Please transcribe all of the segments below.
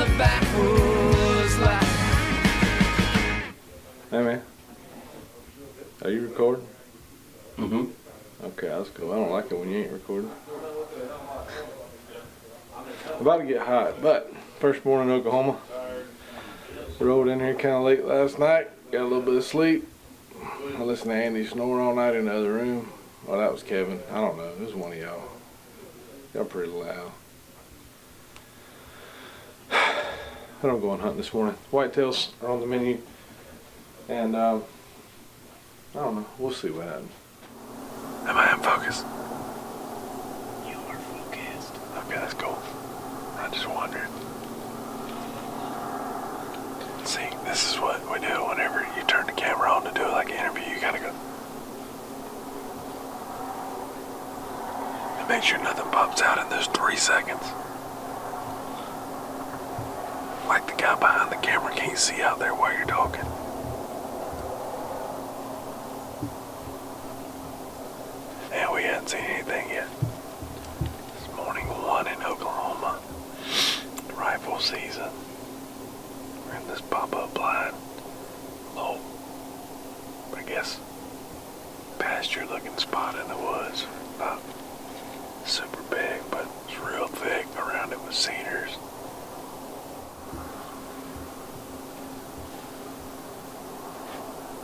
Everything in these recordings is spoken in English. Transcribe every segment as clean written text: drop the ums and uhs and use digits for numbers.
the Backwoods Life. Hey man, are you recording? Mm-hmm. Okay, that's cool. I don't like it when you ain't recording. About to get hot, but first born in Oklahoma. Rolled in here kind of late last night. Got a little bit of sleep. I listened to Andy snore all night in the other room. Oh, that was Kevin. I don't know. It was one of y'all. Y'all pretty loud. But I'm going hunting this morning. Whitetails are on the menu. And, I don't know. We'll see what happens. Am I in focus? You are focused. Okay, that's cool. I just wondered. See, this is what we do whenever you turn the camera on to do like an interview. You gotta go. And make sure nothing pops out in those 3 seconds. Like the guy behind the camera can't see out there while you're talking. And we hadn't seen anything yet. It's morning 1 in Oklahoma. Rifle season. We're in this pop-up blind. Little, I guess, pasture-looking spot in the woods. Not super big, but it's real thick around it with cedars.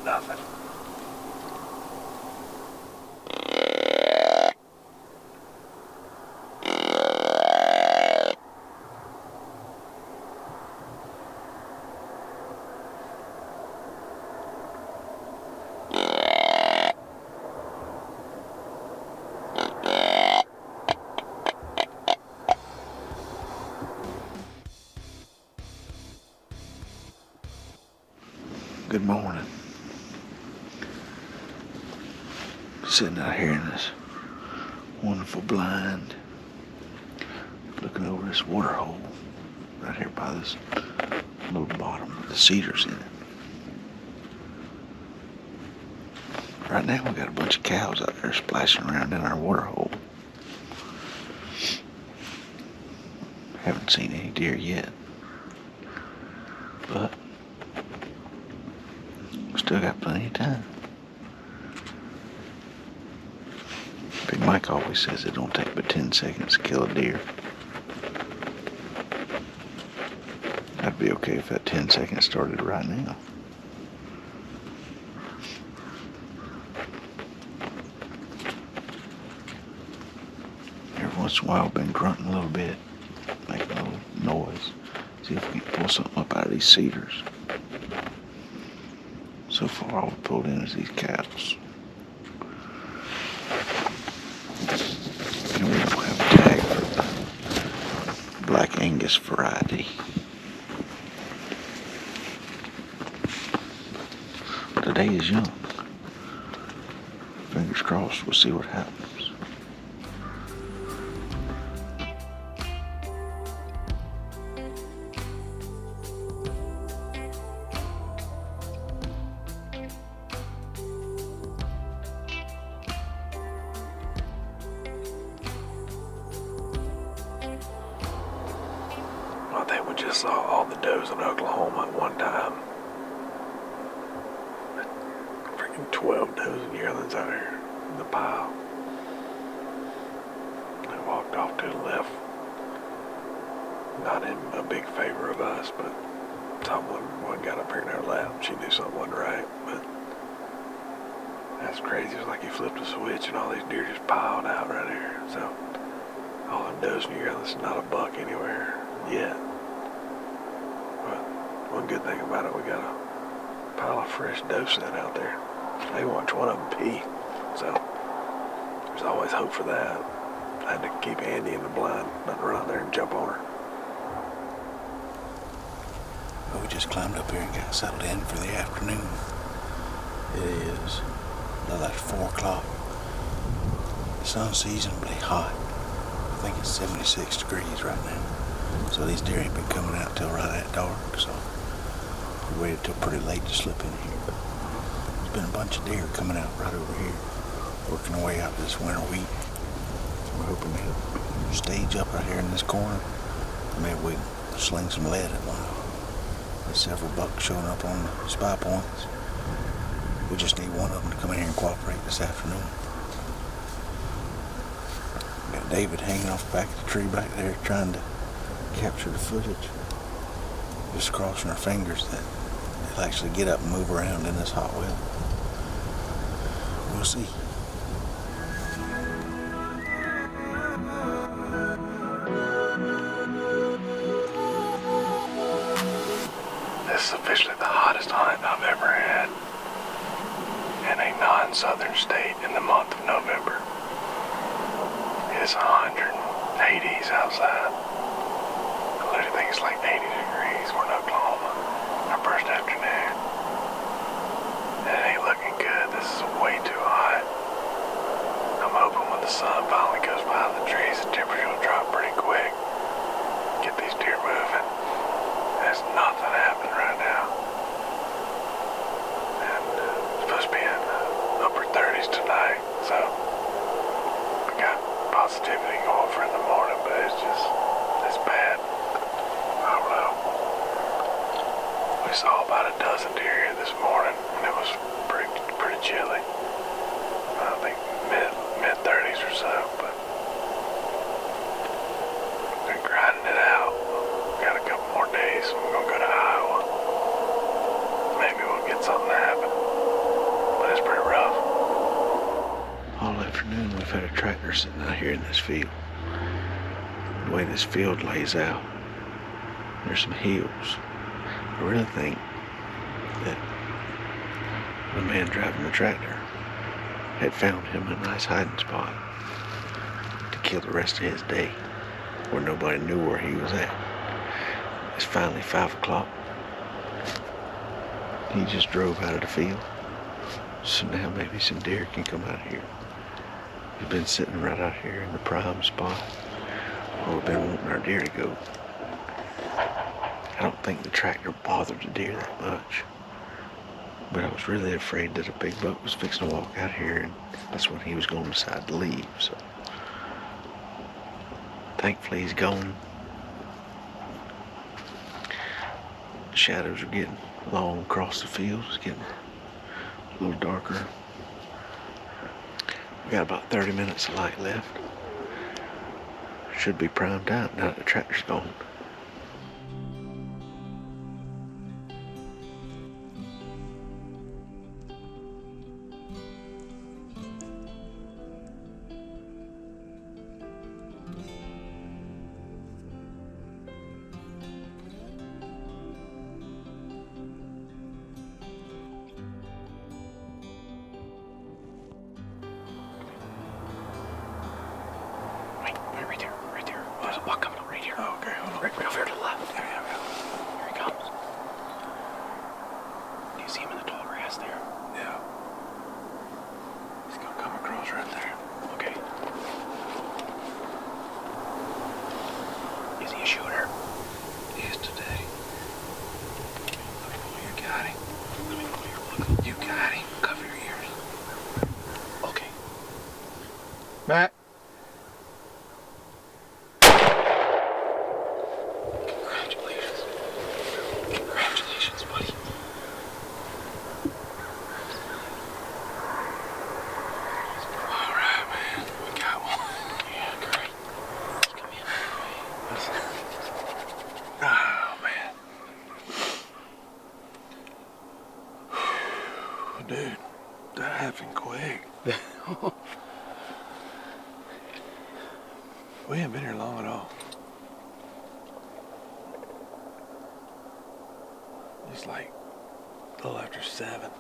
Nothing. Good morning. Sitting out here in this wonderful blind, looking over this water hole right here by this little bottom with the cedars in it. Right now we got a bunch of cows out there splashing around in our water hole. Haven't seen any deer yet, but still got plenty of time. Big Mike always says it don't take but 10 seconds to kill a deer. I'd be okay if that 10 seconds started right now. Every once in a while I've been grunting a little bit, making a little noise. See if we can pull something up out of these cedars. So far all we pulled in is these cows. And we don't have a tag for the Black Angus variety. Today is young. Fingers crossed, we'll see what happens. I think we just saw all the does in Oklahoma at one time. Freaking 12 does and yearlings out here in the pile. They walked off to the left. Not in a big favor of us, but someone got up here in our lap. She knew something wasn't right, but that's crazy. It was like you flipped a switch and all these deer just piled out right here. So all them does and yearlings, not a buck anywhere yet. But one good thing about it, we got a pile of fresh doe scent out there. They watch one of them pee, so there's always hope for that. I had to keep Andy in the blind, not run out there and jump on her. Well, we just climbed up here and got settled in for the afternoon. It is like 4 o'clock. The sun's seasonably hot. I think it's 76 degrees right now. So these deer ain't been coming out till right at dark, so we waited till pretty late to slip in here. But there's been a bunch of deer coming out right over here, working their way out to this winter wheat. We're hoping to stage up right here in this corner. Maybe we sling some lead at one. There's several bucks showing up on the spy points. We just need one of them to come in here and cooperate this afternoon. We got David hanging off the back of the tree back there trying to capture the footage. Just crossing our fingers that he'll actually get up and move around in this hot weather. We'll see. This is officially the hottest hunt I've ever had in a non-southern state in the month of November. It's 180s outside. I literally think it's like 80 degrees. We're in Oklahoma. Our first afternoon. And it ain't looking good. This is way too hot. I'm hoping when the sun finally goes behind the trees, the temperature will drop pretty quick. Get these deer moving. There's nothing happening right now. And it's supposed to be in upper 30s tonight, so I got positivity going for in the morning, but it's bad. I don't know. We saw about a dozen deer here this morning, and it was pretty chilly. I think mid 30s or so, but been grinding it out. Got a couple more days. We're gonna go to Iowa. Maybe we'll get something to happen, but it's pretty rough. All afternoon we've had a tractor sitting out here in this field. The way this field lays out, there's some hills. I really think that the man driving the tractor had found him a nice hiding spot to kill the rest of his day, where nobody knew where he was at. It's finally 5 o'clock. He just drove out of the field, so now maybe some deer can come out here. We've been sitting right out here in the prime spot where we've been wanting our deer to go. I don't think the tractor bothered the deer that much, but I was really afraid that a big buck was fixing to walk out here, and that's when he was going to decide to leave. So thankfully he's gone. The shadows are getting long across the fields. It's getting a little darker. We got about 30 minutes of light left. Should be primed out now that the tractor's gone. Right there. There's a buck coming up right here. Oh, okay, hold on. Right over here to the left. There we go. Here he comes. Do you see him in the tall grass there? Yeah. He's gonna come across right there. Okay. Is he a shooter? He is today. You got him. Let me go here. Look. You got him. Cover your ears. Okay. Matt. Congratulations, buddy. All right, man. We got one. Yeah, great. Come in. Oh, man. Dude, that happened quick. We haven't been here long at all. It's like a little after 7.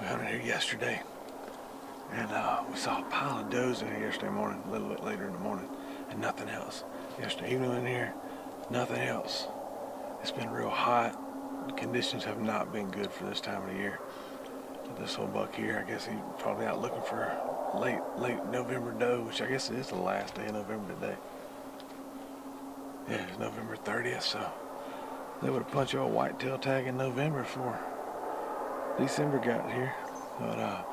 We hunted here yesterday, and we saw a pile of does in here yesterday morning, a little bit later in the morning, and nothing else. Yesterday evening in here, nothing else. It's been real hot. The conditions have not been good for this time of the year. But this old buck here, I guess he's probably out looking for late November doe, which I guess it is the last day of November today. Yeah, it's November 30th, so they would have punched you a whitetail tag in November before December got here. But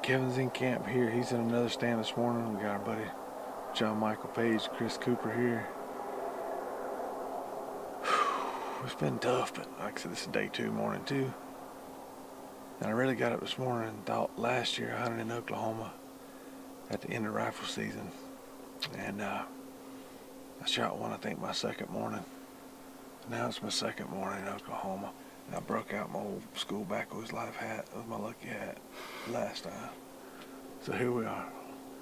Kevin's in camp here. He's in another stand this morning. We got our buddy John Michael Page, Chris Cooper here. it's been tough, but like I said, this is day 2, morning 2. And I really got up this morning and thought last year I hunted in Oklahoma at the end of rifle season. And I shot one, I think, my second morning. Now it's my second morning in Oklahoma. And I broke out my old school Backwoods Life hat. It was my lucky hat last time. So here we are.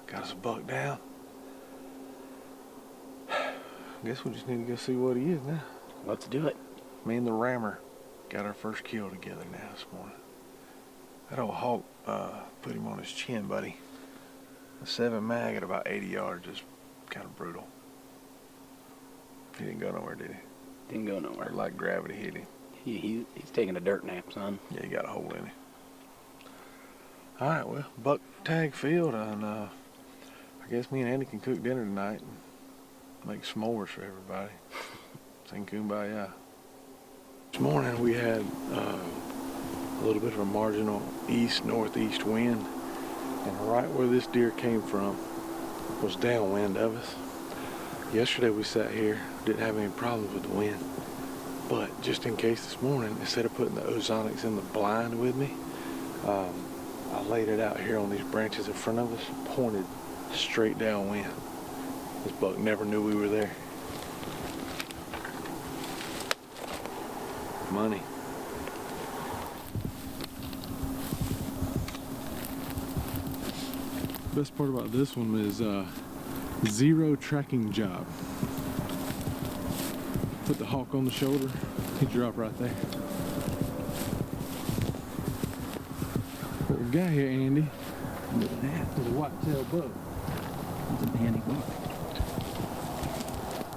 Got us a buck down. I guess we just need to go see what he is now. Let's do it. Me and the rammer got our first kill together now this morning. That old Hawke put him on his chin, buddy. A 7 mag at about 80 yards is kind of brutal. He didn't go nowhere, did he? Didn't go nowhere. Like gravity hit him. He's taking a dirt nap, son. Yeah, he got a hole in him. All right, well, buck tag field, and I guess me and Andy can cook dinner tonight and make s'mores for everybody. Sing kumbaya. This morning we had a little bit of a marginal east-northeast wind, and right where this deer came from was downwind of us. Yesterday we sat here, didn't have any problems with the wind, but just in case this morning, instead of putting the Ozonics in the blind with me, I laid it out here on these branches in front of us, pointed straight downwind. This buck never knew we were there. Money. Best part about this one is zero tracking job. Put the Hawke on the shoulder, he drop right there. What we got here, Andy? Look at that. Is a white-tailed buck. It's a dandy buck.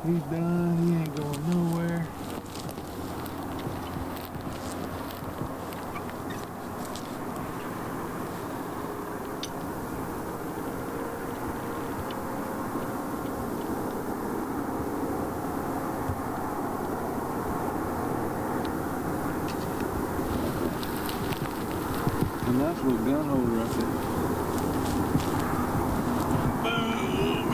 He's done, he ain't going nowhere. A nice little gun holder right there. Boom!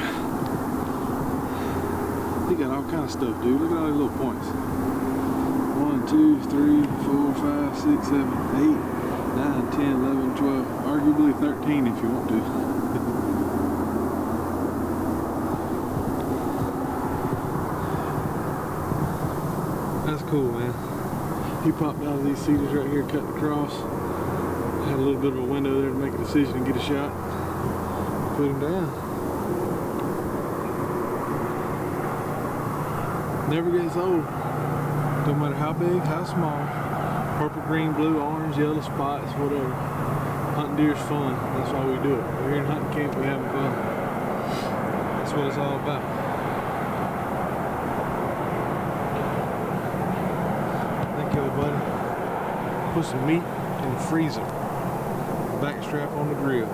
He got all kind of stuff, dude. Look at all these little points. 1, 2, 3, 4, 5, 6, 7, 8, 9, 10, 11, 12. Arguably 13 if you want to. That's cool, man. He popped out of these cedars right here, cut across. Had a little bit of a window there to make a decision and get a shot. Put him down. Never gets old. Don't matter how big, how small. Purple, green, blue, orange, yellow spots, whatever. Hunting deer's fun. That's why we do it. We're here in hunting camp, we having fun. That's what it's all about. Thank you, buddy. Put some meat in the freezer. Back strap on the grill.